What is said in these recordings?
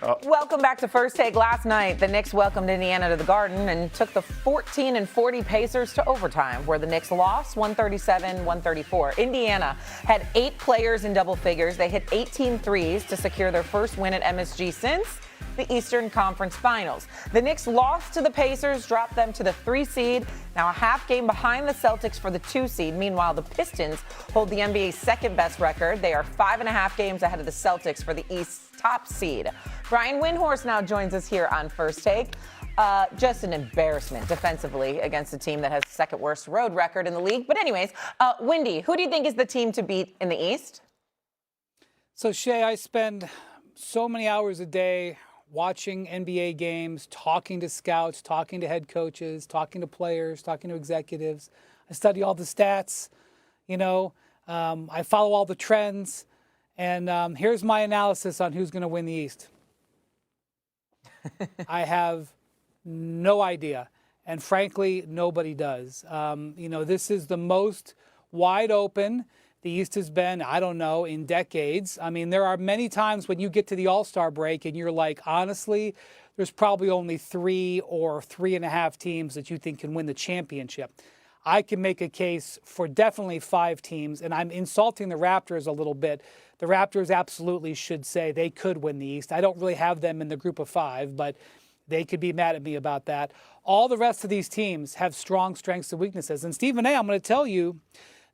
Welcome back to First Take. Last night, the Knicks welcomed Indiana to the Garden and took the 14-40 Pacers to overtime, where the Knicks lost 137-134. Indiana had 8 players in double figures. They hit 18 threes to secure their first win at MSG since the Eastern Conference Finals. The Knicks lost to the Pacers, dropped them to the 3 seed, now a half game behind the Celtics for the 2 seed. Meanwhile, the Pistons hold the NBA's second best record. They are 5.5 games ahead of the Celtics for the East's top seed. Brian Windhorst now joins us here on First Take. Just an embarrassment defensively against a team that has the second worst road record in the league. But anyways, Windy, who do you think is the team to beat in the East? So, Shay, I spend so many hours a day watching NBA games, talking to scouts, talking to head coaches, talking to players, talking to executives. I study all the stats, I follow all the trends. And here's my analysis on who's going to win the East. I have no idea. And frankly, nobody does. This is the most wide open the East has been, in decades. I mean, there are many times when you get to the All-Star break and you're like, honestly, there's probably only 3 or 3.5 teams that you think can win the championship. I can make a case for definitely 5 teams, and I'm insulting the Raptors a little bit. The Raptors absolutely should say they could win the East. I don't really have them in the group of 5, but they could be mad at me about that. All the rest of these teams have strong strengths and weaknesses. And Stephen A., I'm going to tell you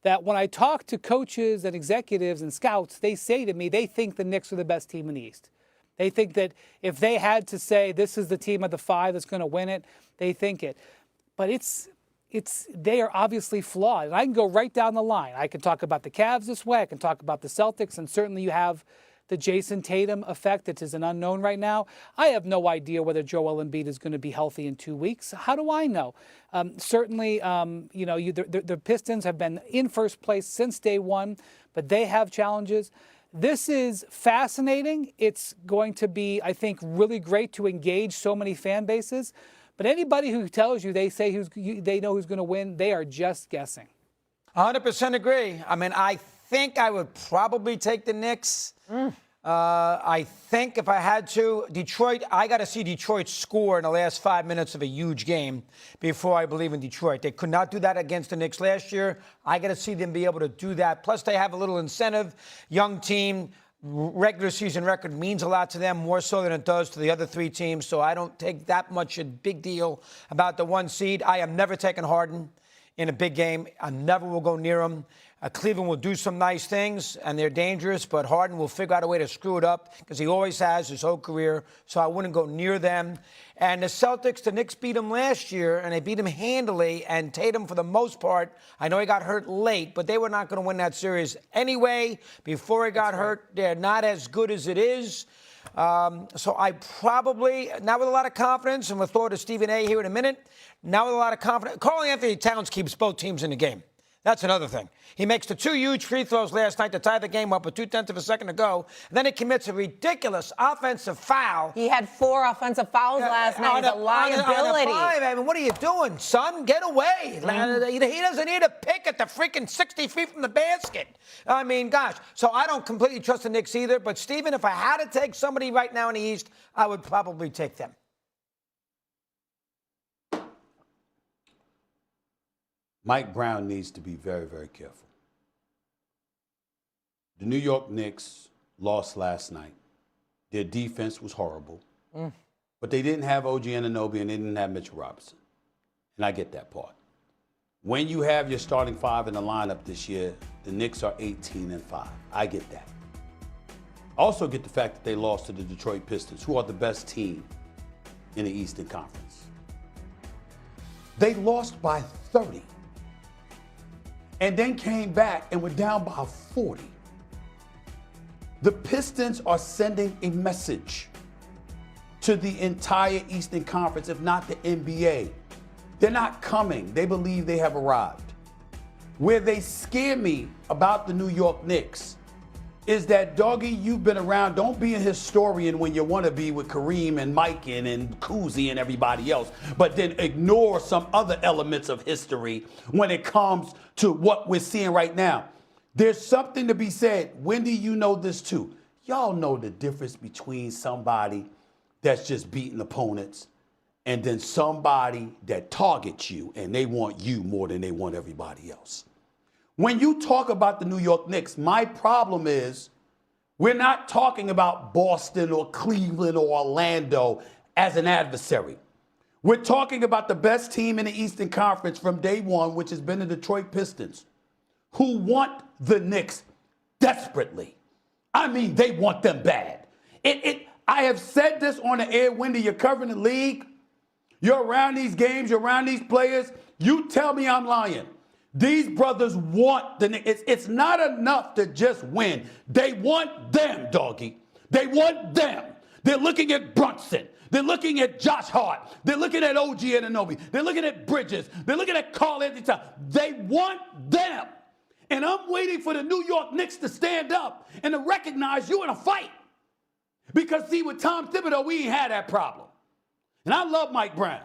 that when I talk to coaches and executives and scouts, they say to me they think the Knicks are the best team in the East. They think that if they had to say this is the team of the 5 that's going to win it, they think it. But they are obviously flawed. And I can go right down the line. I can talk about the Cavs this way. I can talk about the Celtics. And certainly you have the Jason Tatum effect that is an unknown right now. I have no idea whether Joel Embiid is going to be healthy in 2 weeks. How do I know? Certainly, the Pistons have been in first place since day one, but they have challenges. This is fascinating. It's going to be, I think, really great to engage so many fan bases. But anybody who tells you they know who's going to win, they are just guessing. 100% agree. I mean, I think I would probably take the Knicks. I think if I had to, Detroit, I got to see Detroit score in the last 5 minutes of a huge game before I believe in Detroit. They could not do that against the Knicks last year. I got to see them be able to do that. Plus, they have a little incentive. Young team, regular season record means a lot to them, more so than it does to the other 3 teams. So I don't take that much a big deal about the 1 seed. I am never taking Harden in a big game. I never will go near him. Cleveland will do some nice things, and they're dangerous, but Harden will figure out a way to screw it up because he always has his whole career, so I wouldn't go near them. And the Celtics, the Knicks beat them last year, and they beat them handily, and Tatum, for the most part, I know he got hurt late, but they were not going to win that series anyway. Before he got hurt, they're not as good as it is. So I probably, not with a lot of confidence, and we'll throw to Stephen A. here in a minute, now with a lot of confidence. Karl Anthony Towns keeps both teams in the game. That's another thing. He makes the 2 huge free throws last night to tie the game up with 0.2 of a second to go. And then he commits a ridiculous offensive foul. He had 4 offensive fouls last night. He's a liability. I mean, what are you doing, son? Get away. He doesn't need a pick at the freaking 60 feet from the basket. I mean, gosh. So I don't completely trust the Knicks either. But, Stephen, if I had to take somebody right now in the East, I would probably take them. Mike Brown needs to be very, very careful. The New York Knicks lost last night. Their defense was horrible. But they didn't have OG Anunoby and they didn't have Mitchell Robinson. And I get that part. When you have your starting 5 in the lineup this year, the Knicks are 18-5. I get that. I also get the fact that they lost to the Detroit Pistons, who are the best team in the Eastern Conference. They lost by 30. And then came back and were down by 40. The Pistons are sending a message to the entire Eastern Conference, if not the NBA. They're not coming. They believe they have arrived. Where they scare me about the New York Knicks is that, doggy, you've been around. Don't be a historian when you want to be with Kareem and Mike and Cousy and everybody else, but then ignore some other elements of history when it comes to what we're seeing right now. There's something to be said. Wendy, you know this too. y'all know the difference between somebody that's just beating opponents and then somebody that targets you and they want you more than they want everybody else. When you talk about the New York Knicks, my problem is we're not talking about Boston or Cleveland or Orlando as an adversary. We're talking about the best team in the Eastern Conference from day one, which has been the Detroit Pistons, who want the Knicks desperately. I mean, they want them bad. I have said this on the air, Wendy, you're covering the league. You're around these games, you're around these players. You tell me I'm lying. These brothers want the Knicks. It's not enough to just win. They want them, doggy. They want them. They're looking at Brunson. They're looking at Josh Hart. They're looking at OG Anunoby. They're looking at Bridges. They're looking at Karl Anthony Towns. They want them. And I'm waiting for the New York Knicks to stand up and to recognize you in a fight. Because, see, with Tom Thibodeau, we ain't had that problem. And I love Mike Brown.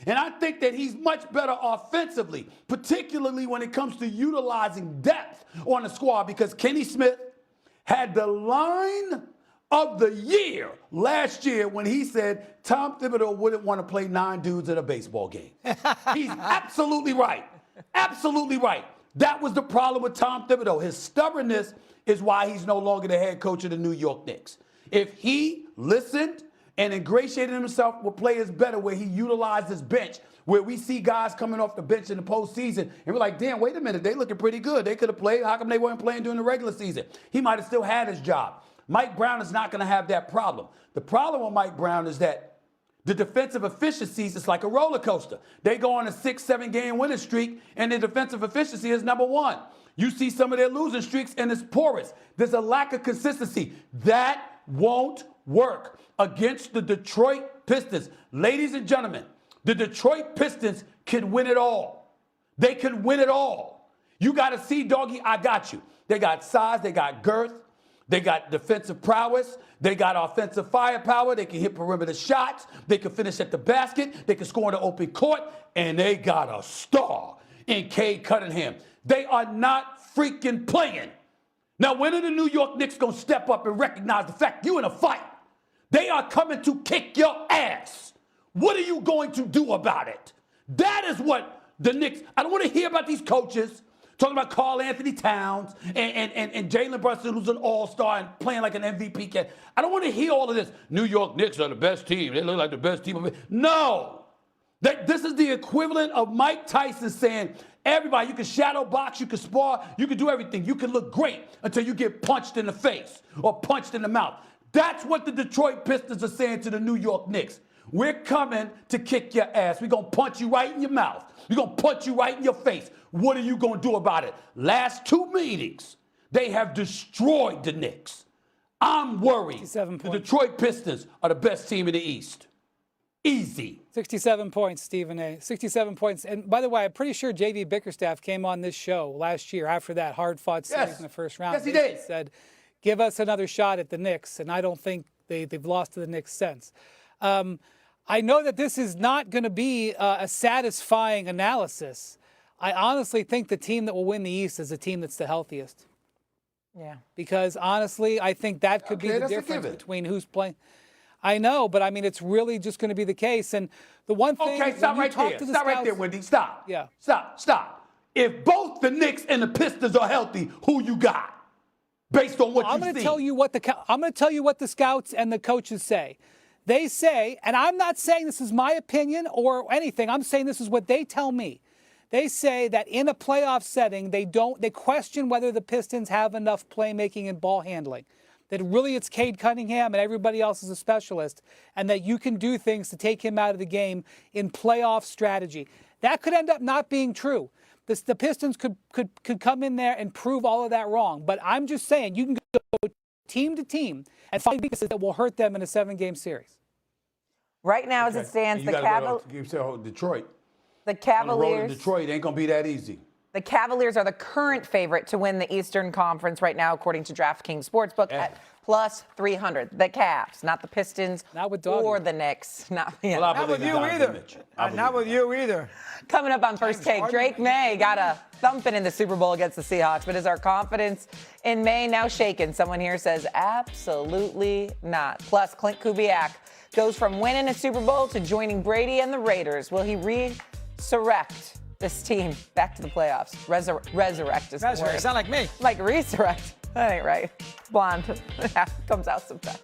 And I think that he's much better offensively, particularly when it comes to utilizing depth on the squad, because Kenny Smith had the line of the year last year when he said Tom Thibodeau wouldn't want to play 9 dudes at a baseball game. He's absolutely right. Absolutely right. That was the problem with Tom Thibodeau. His stubbornness is why he's no longer the head coach of the New York Knicks. If he listened and ingratiated himself with players better, where he utilized his bench, where we see guys coming off the bench in the postseason, and we're like, damn, wait a minute, they looking pretty good. They could have played. How come they weren't playing during the regular season? He might have still had his job. Mike Brown is not going to have that problem. The problem with Mike Brown is that the defensive efficiencies is like a roller coaster. They go on a 6-7 game winning streak, and their defensive efficiency is number 1. You see some of their losing streaks, and it's porous. There's a lack of consistency. That won't work against the Detroit Pistons. Ladies and gentlemen, the Detroit Pistons can win it all. They can win it all. You got to see, doggy, I got you. They got size, they got girth, they got defensive prowess, they got offensive firepower, they can hit perimeter shots, they can finish at the basket, they can score in the open court, and they got a star in Cade Cunningham. They are not freaking playing. Now, when are the New York Knicks going to step up and recognize the fact you in a fight? They are coming to kick your ass. What are you going to do about it? That is what the Knicks, I don't want to hear about these coaches talking about Karl Anthony Towns and Jalen Brunson, who's an all-star and playing like an MVP kid. I don't want to hear all of this. New York Knicks are the best team. They look like the best team. No. This is the equivalent of Mike Tyson saying, everybody, you can shadow box, you can spar, you can do everything. You can look great until you get punched in the face or punched in the mouth. That's what the Detroit Pistons are saying to the New York Knicks. We're coming to kick your ass. We're going to punch you right in your mouth. We're going to punch you right in your face. What are you going to do about it? Last 2 meetings, they have destroyed the Knicks. I'm worried. The Detroit Pistons are the best team in the East. Easy. 67 points, Stephen A. 67 points. And by the way, I'm pretty sure J.V. Bickerstaff came on this show last year after that hard-fought series in the first round. Yes, he did. He said, give us another shot at the Knicks, and I don't think they've lost to the Knicks since. I know that this is not going to be a satisfying analysis. I honestly think the team that will win the East is the team that's the healthiest. Yeah. Because honestly, I think that could be the difference between who's playing. I know, but I mean, it's really just going to be the case. And the one thing. Okay, stop right there. Stop right there, Wendy. Stop. Yeah. Stop. If both the Knicks and the Pistons are healthy, who you got? Based on what I'm going to tell you what the scouts and the coaches say. They say, and I'm not saying this is my opinion or anything. I'm saying this is what they tell me. They say that in a playoff setting, they question whether the Pistons have enough playmaking and ball handling. That really it's Cade Cunningham and everybody else is a specialist, and that you can do things to take him out of the game in playoff strategy. That could end up not being true. The Pistons could come in there and prove all of that wrong. But I'm just saying you can go team to team and find weaknesses that will hurt them in a 7-game series. Right now, as it stands, the Cavaliers. Detroit. The Cavaliers. On the road in Detroit ain't gonna be that easy. The Cavaliers are the current favorite to win the Eastern Conference right now, according to DraftKings Sportsbook at plus 300. The Cavs, not the Pistons Not with Doggy. or the Knicks. Not Not with you either. Not with you either. Coming up on First Take, Drake May got a thumping in the Super Bowl against the Seahawks, but is our confidence in May now shaken? Someone here says absolutely not. Plus, Clint Kubiak goes from winning a Super Bowl to joining Brady and the Raiders. Will he resurrect this team back to the playoffs? Resurrect is the word. Sound like me. Like resurrect. That ain't right. Blonde comes out sometimes.